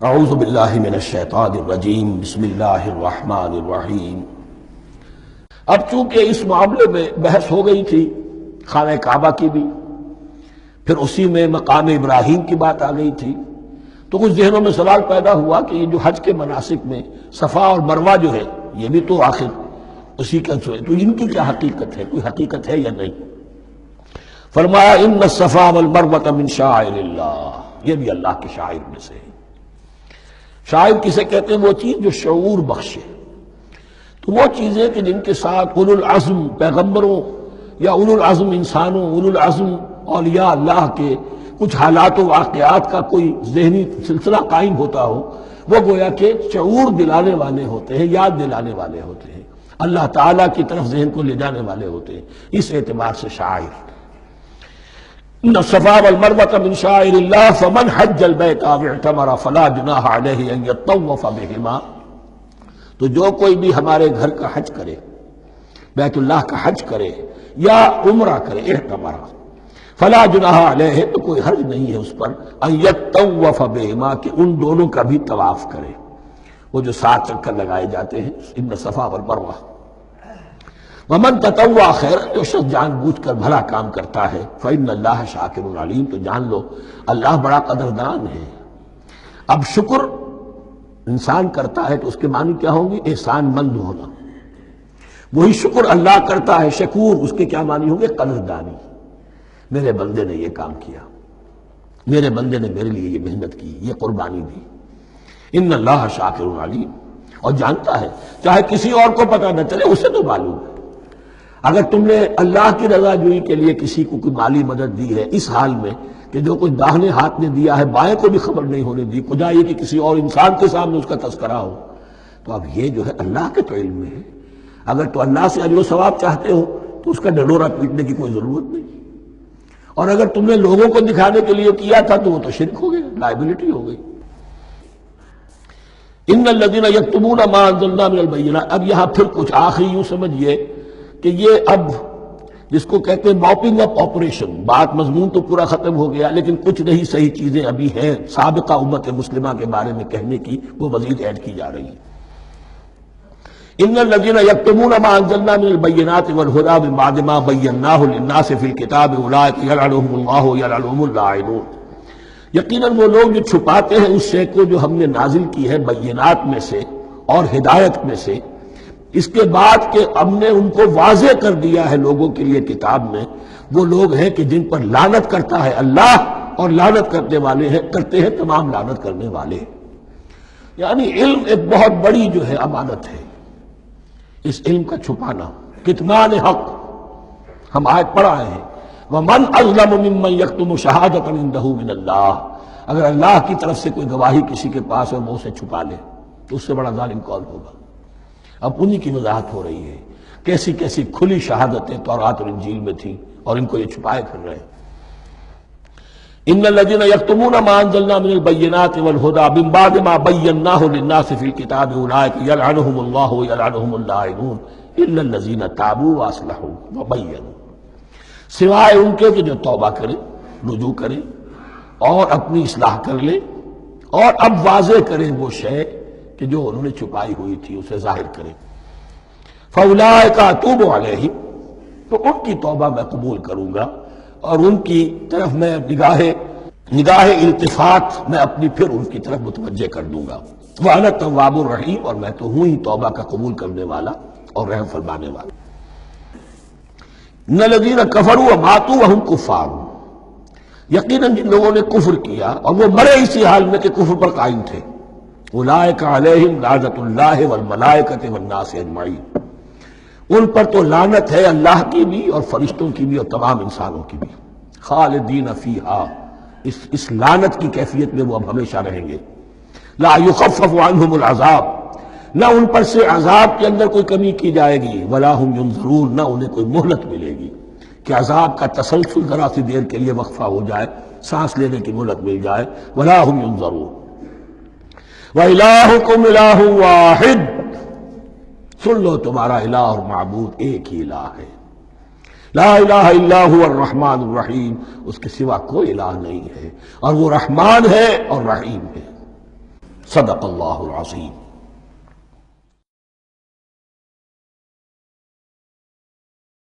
اعوذ باللہ من الشیطان الرجیم بسم اللہ الرحمن الرحیم۔ اب چونکہ اس معاملے میں بحث ہو گئی تھی خانہ کعبہ کی بھی، پھر اسی میں مقام ابراہیم کی بات آ گئی تھی، تو کچھ ذہنوں میں سوال پیدا ہوا کہ یہ جو حج کے مناسک میں صفا اور مروہ جو ہے یہ بھی تو آخر اسی کا جو ہے، تو ان کی کیا حقیقت ہے، کوئی حقیقت ہے یا نہیں؟ فرمایا ان الصفا والمروہ من شعائر اللہ، یہ بھی اللہ کے شعائر میں سے ہے۔ شاعر کسے کہتے ہیں؟ وہ چیز جو شعور بخشے، تو وہ چیزیں کہ جن کے ساتھ اولو العزم پیغمبروں یا اولو العزم انسانوں، اولو العزم اولیاء اللہ کے کچھ حالات و واقعات کا کوئی ذہنی سلسلہ قائم ہوتا ہو، وہ گویا کہ شعور دلانے والے ہوتے ہیں، یاد دلانے والے ہوتے ہیں، اللہ تعالیٰ کی طرف ذہن کو لے جانے والے ہوتے ہیں۔ اس اعتبار سے شاعر ان الصفا والمروہ من شعائر اللہ فمن حج البیت او اعتمر فلا جناح علیہ ان یطوف بہما، تو جو کوئی بھی ہمارے گھر کا حج کرے، بیت اللہ کا حج کرے یا عمرہ کرے، اعتمر، فلا جناح علیہ، تو کوئی حرج نہیں ہے اس پر، ان یطوف بہما، کہ ان دونوں کا بھی طواف کرے، وہ جو 7 چکر لگائے جاتے ہیں، ان الصفا والمروہ۔ ومن تطوع خیر، جو شخص جان بوجھ کر بھلا کام کرتا ہے، فإن اللہ شاکر علیم، تو جان لو اللہ بڑا قدردان ہے۔ اب شکر انسان کرتا ہے تو اس کے معنی کیا ہوں گے؟ احسان مند ہونا۔ وہی شکر اللہ کرتا ہے شکور، اس کے کیا معنی ہوں گے؟ قدردانی۔ میرے بندے نے یہ کام کیا، میرے بندے نے میرے لیے یہ محنت کی، یہ قربانی دی۔ ان اللہ شاکر علیم، اور جانتا ہے، چاہے کسی اور کو پتہ نہ چلے، اسے تو معلوم ہے۔ اگر تم نے اللہ کی رضا جوئی کے لیے کسی کو کوئی مالی مدد دی ہے اس حال میں کہ جو کچھ داہنے ہاتھ نے دیا ہے بائیں کو بھی خبر نہیں ہونے دی، خدا یہ کہ کسی اور انسان کے سامنے اس کا تذکرہ ہو، تو اب یہ جو ہے اللہ کے تو علم میں ہے۔ اگر تو اللہ سے اجر و ثواب چاہتے ہو تو اس کا ڈنڈورا پیٹنے کی کوئی ضرورت نہیں، اور اگر تم نے لوگوں کو دکھانے کے لیے کیا تھا تو وہ تو شرک ہو گئی، لائبلٹی ہو گئی۔ ان الذین یکتمون ما انزلنا من البینات، اب یہاں پھر کچھ آخری یوں سمجھیے کہ یہ اب جس کو کہتے ہیں موپنگ اپ آپریشن، بات مضمون تو پورا ختم ہو گیا لیکن کچھ نہیں صحیح چیزیں ابھی ہیں سابقہ امت مسلمہ کے بارے میں کہنے کی، وہ مزید ایڈ کی جا رہی ہیں۔ ان الذین یکتمون ما انزلنا من البینات والہدی من بعد ما بیناہ للناس فی الکتاب اولئک یلعنهم اللہ یلعنهم اللاعنون، یقیناً وہ لوگ جو چھپاتے ہیں اس شے کو جو ہم نے نازل کی ہے بینات میں سے اور ہدایت میں سے، اس کے بعد کہ ہم نے ان کو واضح کر دیا ہے لوگوں کے لیے کتاب میں، وہ لوگ ہیں کہ جن پر لعنت کرتا ہے اللہ، اور لعنت کرتے ہیں تمام لعنت کرنے والے۔ یعنی علم ایک بہت بڑی جو ہے امانت ہے، اس علم کا چھپانا، کتمان حق، ہم آیت پڑھ آئے ہیں وَمَنْ أَظْلَمُ مِمَّنْ يَكْتُمُ شَهَادَةً عِندَهُ مِنَ اللَّهِ، اگر اللہ کی طرف سے کوئی گواہی کسی کے پاس ہے وہ اسے چھپا لے تو اس سے بڑا ظالم کون ہوگا؟ اب انہی کی وضاحت ہو رہی ہے، کیسی کیسی کھلی شہادتیں تورات اور انجیل میں تھیں اور ان کو یہ چھپائے پھر رہے ہیں۔ ان الذین یکتمون ما انزلنا من البینات والہدی من بعد ما بیناہ للناس فی الکتاب اولئک یلعنهم اللہ یلعنهم اللاعنون الا الذین تابوا واصلحوا وبینوا، سوائے ان کے کہ جو توبہ کرے، رجوع کرے اور اپنی اصلاح کر لے اور اب واضح کریں وہ شے کہ جو انہوں نے چھپائی ہوئی تھی اسے ظاہر کریں۔ فَأُولَٰئِکَ أَتُوبُ عَلَیْہِمْ، تو ان کی توبہ میں قبول کروں گا اور ان کی طرف میں نگاہ التفات میں اپنی پھر ان کی طرف متوجہ کر دوں گا۔ وَأَنَا التَّوَّابُ الرَّحِيمُ، اور میں تو ہوں ہی توبہ کا قبول کرنے والا اور رحم فرمانے والا۔ إِنَّ الَّذِينَ كَفَرُوا وَمَاتُوا وَهُمْ كُفَّارٌ، یقیناً جن لوگوں نے کفر کیا اور وہ مرے اسی حال میں کہ کفر پر قائم تھے، اولئک علیہم لعنۃ اللہ والملائکۃ والناس اجمعین، ان پر تو لعنت ہے اللہ کی بھی اور فرشتوں کی بھی اور تمام انسانوں کی بھی، خالدین فیہا، اس لعنت کی کیفیت میں وہ اب ہمیشہ رہیں گے۔ لا یخفف عنہم العذاب، نہ ان پر سے عذاب کے اندر کوئی کمی کی جائے گی، ولا ہم ینظرون، نہ انہیں کوئی مہلت ملے گی کہ عذاب کا تسلسل ذرا سی دیر کے لیے وقفہ ہو جائے، سانس لینے کی مہلت مل جائے، ولا ہم ینظرون۔ وَإِلَٰهُكُمْ إِلَٰهٌ وَاحِدٌ، سن لو تمہارا الہ اور معبود ایک ہی الہ ہے، لا الہ الا هو الرحمن الرحیم، اس کے سوا کوئی الہ نہیں ہے اور وہ رحمان ہے اور رحیم ہے۔ صدق اللہ العظیم۔